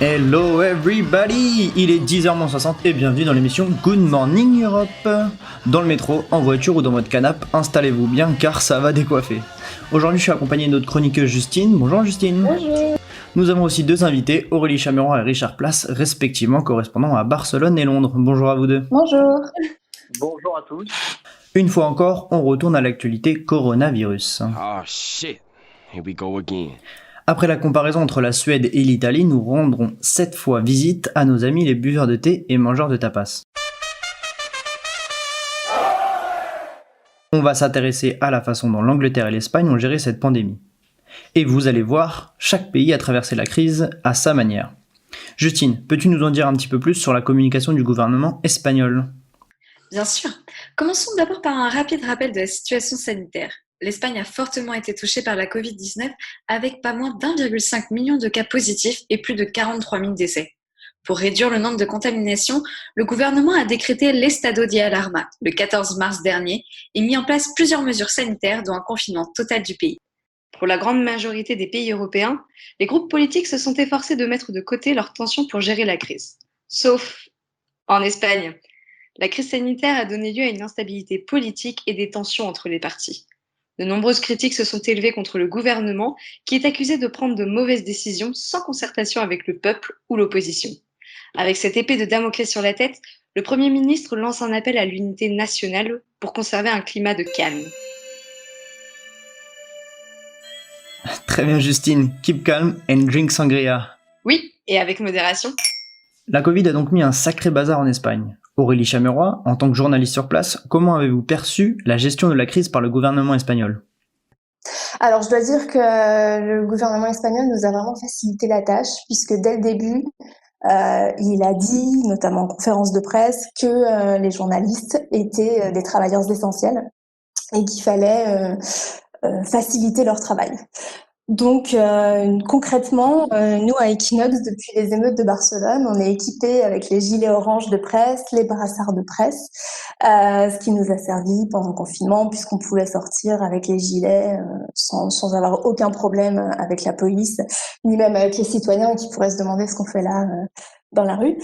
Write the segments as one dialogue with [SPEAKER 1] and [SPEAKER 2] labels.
[SPEAKER 1] Hello everybody! Il est 10h60 et bienvenue dans l'émission Good Morning Europe. Dans le métro, en voiture ou dans votre canapé, installez-vous bien car ça va décoiffer. Aujourd'hui, je suis accompagné de notre chroniqueuse Justine. Bonjour Justine.
[SPEAKER 2] Bonjour.
[SPEAKER 1] Nous avons aussi deux invités, Aurélie Chameron et Richard Place, respectivement correspondant à Barcelone et Londres. Bonjour à vous deux.
[SPEAKER 2] Bonjour.
[SPEAKER 3] Bonjour à tous.
[SPEAKER 1] Une fois encore, on retourne à l'actualité coronavirus.
[SPEAKER 4] Oh shit, here we go again.
[SPEAKER 1] Après la comparaison entre la Suède et l'Italie, nous rendrons cette fois visite à nos amis les buveurs de thé et mangeurs de tapas. On va s'intéresser à la façon dont l'Angleterre et l'Espagne ont géré cette pandémie. Et vous allez voir, chaque pays a traversé la crise à sa manière. Justine, peux-tu nous en dire un petit peu plus sur la communication du gouvernement espagnol ?
[SPEAKER 2] Bien sûr. Commençons d'abord par un rapide rappel de la situation sanitaire. L'Espagne a fortement été touchée par la Covid-19 avec pas moins d'1,5 million de cas positifs et plus de 43 000 décès. Pour réduire le nombre de contaminations, le gouvernement a décrété l'Estado de Alarma le 14 mars dernier et mis en place plusieurs mesures sanitaires dont un confinement total du pays. Pour la grande majorité des pays européens, les groupes politiques se sont efforcés de mettre de côté leurs tensions pour gérer la crise. Sauf en Espagne. La crise sanitaire a donné lieu à une instabilité politique et des tensions entre les partis. De nombreuses critiques se sont élevées contre le gouvernement qui est accusé de prendre de mauvaises décisions sans concertation avec le peuple ou l'opposition. Avec cette épée de Damoclès sur la tête, le Premier ministre lance un appel à l'unité nationale pour conserver un climat de calme.
[SPEAKER 1] Très bien Justine, keep calm and drink sangria.
[SPEAKER 2] Oui, et avec modération.
[SPEAKER 1] La Covid a donc mis un sacré bazar en Espagne. Aurélie Chameroy, en tant que journaliste sur place, comment avez-vous perçu la gestion de la crise par le gouvernement espagnol ?
[SPEAKER 5] Alors, je dois dire que le gouvernement espagnol nous a vraiment facilité la tâche, puisque dès le début, il a dit, notamment en conférence de presse, que les journalistes étaient des travailleurs essentiels et qu'il fallait faciliter leur travail. Donc, concrètement, nous, à Equinox, depuis les émeutes de Barcelone, on est équipés avec les gilets orange de presse, les brassards de presse, ce qui nous a servi pendant le confinement, puisqu'on pouvait sortir avec les gilets sans avoir aucun problème avec la police, ni même avec les citoyens qui pourraient se demander ce qu'on fait là dans la rue.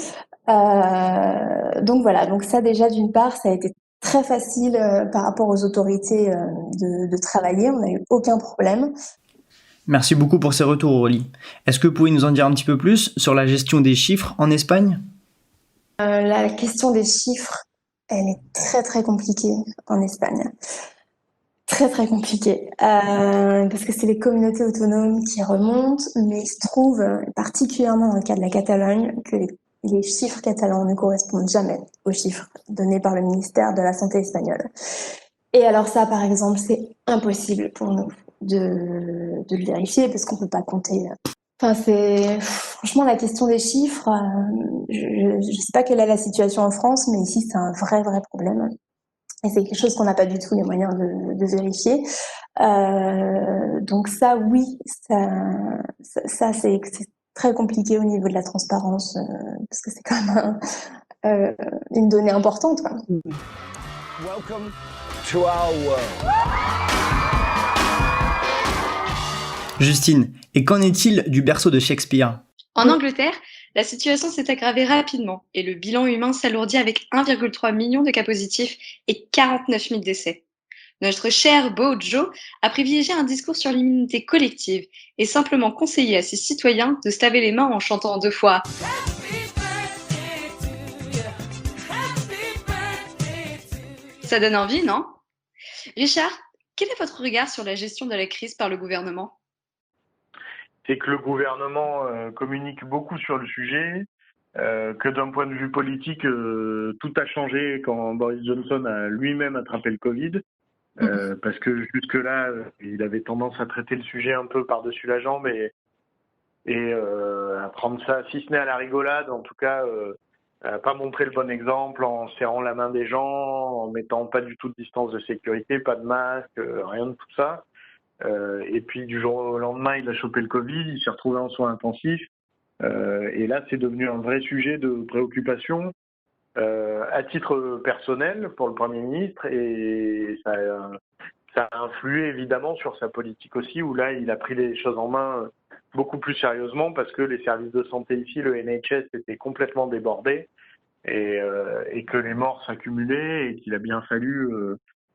[SPEAKER 5] Donc voilà, donc ça déjà, d'une part, ça a été très facile par rapport aux autorités de travailler, on n'a eu aucun problème.
[SPEAKER 1] Merci beaucoup pour ces retours Aurélie. Est-ce que vous pouvez nous en dire un petit peu plus sur la gestion des chiffres en Espagne ?
[SPEAKER 5] La question des chiffres, elle est très très compliquée en Espagne. Très très compliquée. Parce que c'est les communautés autonomes qui remontent, mais il se trouve, particulièrement dans le cas de la Catalogne, que les chiffres catalans ne correspondent jamais aux chiffres donnés par le ministère de la Santé espagnol. Et alors ça, par exemple, c'est impossible pour nous de le vérifier parce qu'on peut pas compter. Enfin, franchement la question des chiffres. Je sais pas quelle est la situation en France, mais ici c'est un vrai problème. Et c'est quelque chose qu'on n'a pas du tout les moyens de vérifier. Donc ça, oui, ça c'est très compliqué au niveau de la transparence parce que c'est quand même une donnée importante, quoi.
[SPEAKER 3] Welcome to our world.
[SPEAKER 1] Justine, et qu'en est-il du berceau de Shakespeare ?
[SPEAKER 2] En Angleterre, la situation s'est aggravée rapidement et le bilan humain s'alourdit avec 1,3 million de cas positifs et 49 000 décès. Notre cher beau Joe a privilégié un discours sur l'immunité collective et simplement conseillé à ses citoyens de se laver les mains en chantant 2 fois. Ça donne envie, non ? Richard, quel est votre regard sur la gestion de la crise par le gouvernement ?
[SPEAKER 3] C'est que le gouvernement communique beaucoup sur le sujet, que d'un point de vue politique, tout a changé quand Boris Johnson a lui-même attrapé le Covid, parce que jusque-là, il avait tendance à traiter le sujet un peu par-dessus la jambe et à prendre ça, si ce n'est à la rigolade, en tout cas, à pas montrer le bon exemple en serrant la main des gens, en mettant pas du tout de distance de sécurité, pas de masque, rien de tout ça. Et puis du jour au lendemain, il a chopé le Covid, il s'est retrouvé en soins intensifs. Et là, c'est devenu un vrai sujet de préoccupation à titre personnel pour le Premier ministre. Et ça a influé évidemment sur sa politique aussi, où là, il a pris les choses en main beaucoup plus sérieusement parce que les services de santé ici, le NHS, étaient complètement débordés et que les morts s'accumulaient et qu'il a bien fallu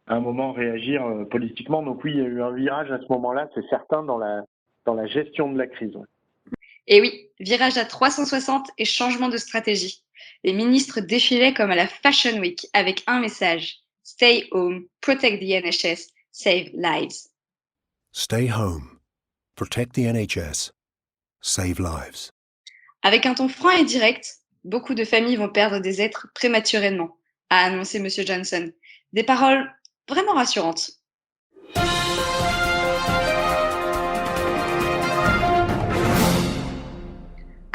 [SPEAKER 3] à un moment réagir politiquement. Donc oui, il y a eu un virage à ce moment-là, c'est certain, dans la gestion de la crise.
[SPEAKER 2] Et oui, virage à 360 et changement de stratégie. Les ministres défilaient comme à la Fashion Week avec un message: Stay home, protect the NHS, save lives.
[SPEAKER 6] Stay home, protect the NHS, save lives.
[SPEAKER 2] Avec un ton franc et direct, beaucoup de familles vont perdre des êtres prématurément, a annoncé M. Johnson. Des paroles vraiment rassurantes.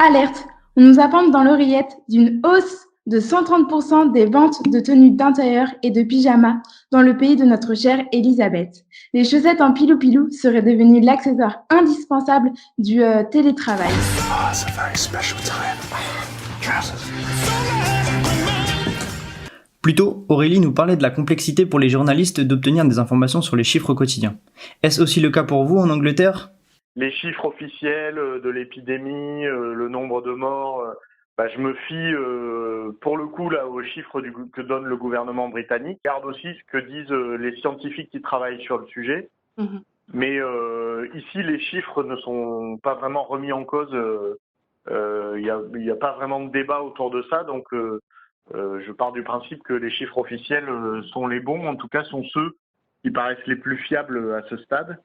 [SPEAKER 7] Alerte, on nous apprend dans l'oreillette d'une hausse de 130% des ventes de tenues d'intérieur et de pyjamas dans le pays de notre chère Elisabeth. Les chaussettes en pilou-pilou seraient devenues l'accessoire indispensable du télétravail.
[SPEAKER 6] It's a very special time.
[SPEAKER 1] Plus tôt, Aurélie nous parlait de la complexité pour les journalistes d'obtenir des informations sur les chiffres quotidiens. Est-ce aussi le cas pour vous en Angleterre ?
[SPEAKER 3] Les chiffres officiels de l'épidémie, le nombre de morts, je me fie pour le coup là aux chiffres que donne le gouvernement britannique. Je regarde aussi ce que disent les scientifiques qui travaillent sur le sujet. Mais ici, les chiffres ne sont pas vraiment remis en cause. Il y a pas vraiment de débat autour de ça. Donc, je pars du principe que les chiffres officiels sont les bons. En tout cas, sont ceux qui paraissent les plus fiables à ce stade.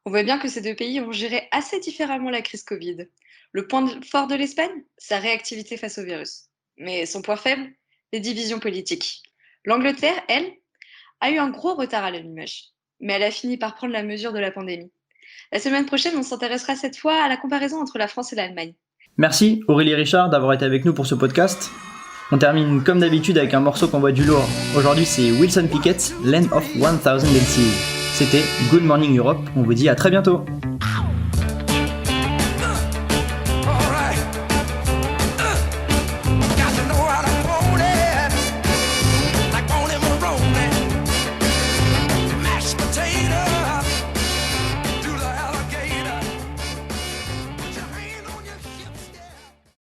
[SPEAKER 2] On voit bien que ces deux pays ont géré assez différemment la crise Covid. Le point fort de l'Espagne, sa réactivité face au virus. Mais son point faible, les divisions politiques. L'Angleterre, elle, a eu un gros retard à l'allumage. Mais elle a fini par prendre la mesure de la pandémie. La semaine prochaine, on s'intéressera cette fois à la comparaison entre la France et l'Allemagne.
[SPEAKER 1] Merci Aurélie et Richard d'avoir été avec nous pour ce podcast. On termine comme d'habitude avec un morceau qu'on voit du lourd. Aujourd'hui, c'est Wilson Pickett, Land of 1000 Seas. C'était Good Morning Europe, on vous dit à très bientôt.